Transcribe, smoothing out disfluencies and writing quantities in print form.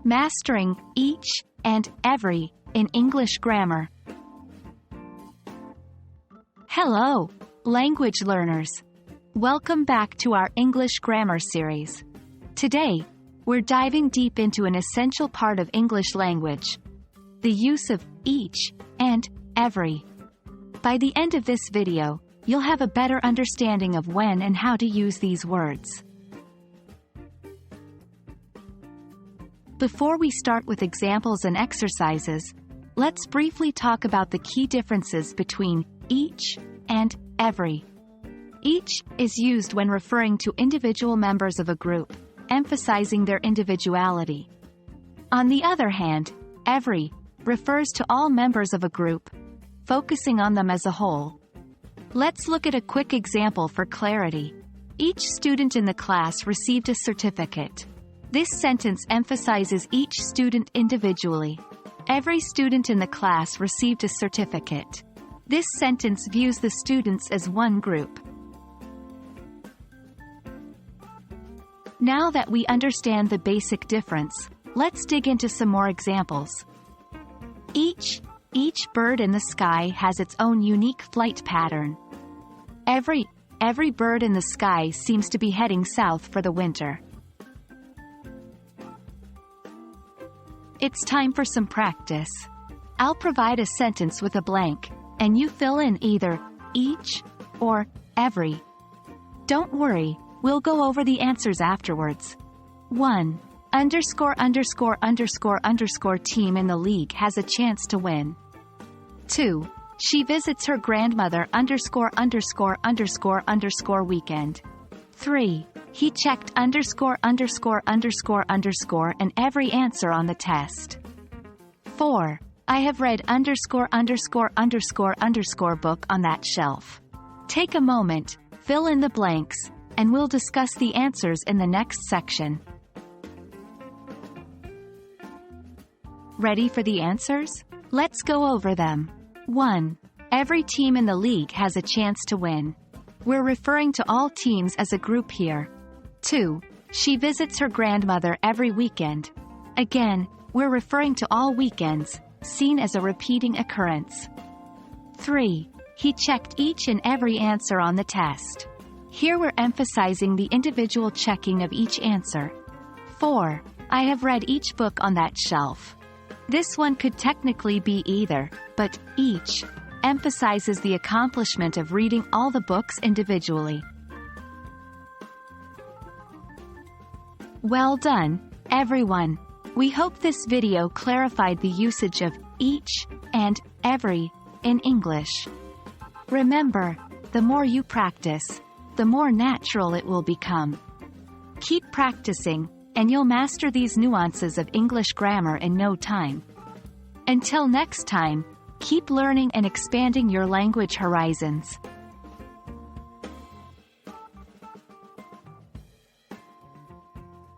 Mastering each and every in English grammar. Hello, language learners. Welcome back to our English grammar series. Today, we're diving deep into an essential part of English language: the use of each and every. By the end of this video, you'll have a better understanding of when and how to use these words. Before we start with examples and exercises, let's briefly talk about the key differences between each and every. Each is used when referring to individual members of a group, emphasizing their individuality. On the other hand, every refers to all members of a group, focusing on them as a whole. Let's look at a quick example for clarity. Each student in the class received a certificate. This sentence emphasizes each student individually. Every student in the class received a certificate. This sentence views the students as one group. Now that we understand the basic difference, let's dig into some more examples. Each bird in the sky has its own unique flight pattern. Every bird in the sky seems to be heading south for the winter. It's time for some practice. I'll provide a sentence with a blank, and you fill in either each or every. Don't worry, we'll go over the answers afterwards. 1. _____ team in the league has a chance to win. 2. She visits her grandmother _____ weekend. 3. He checked _____ and every answer on the test. 4. I have read _____ book on that shelf. Take a moment, fill in the blanks, and we'll discuss the answers in the next section. Ready for the answers? Let's go over them. 1. Every team in the league has a chance to win. We're referring to all teams as a group here. 2. She visits her grandmother every weekend. Again, we're referring to all weekends, seen as a repeating occurrence. 3. He checked each and every answer on the test. Here we're emphasizing the individual checking of each answer. 4. I have read each book on that shelf. This one could technically be either, but each emphasizes the accomplishment of reading all the books individually. Well done, everyone. We hope this video clarified the usage of each and every in English. Remember, the more you practice, the more natural it will become. Keep practicing, and you'll master these nuances of English grammar in no time. Until next time, keep learning and expanding your language horizons.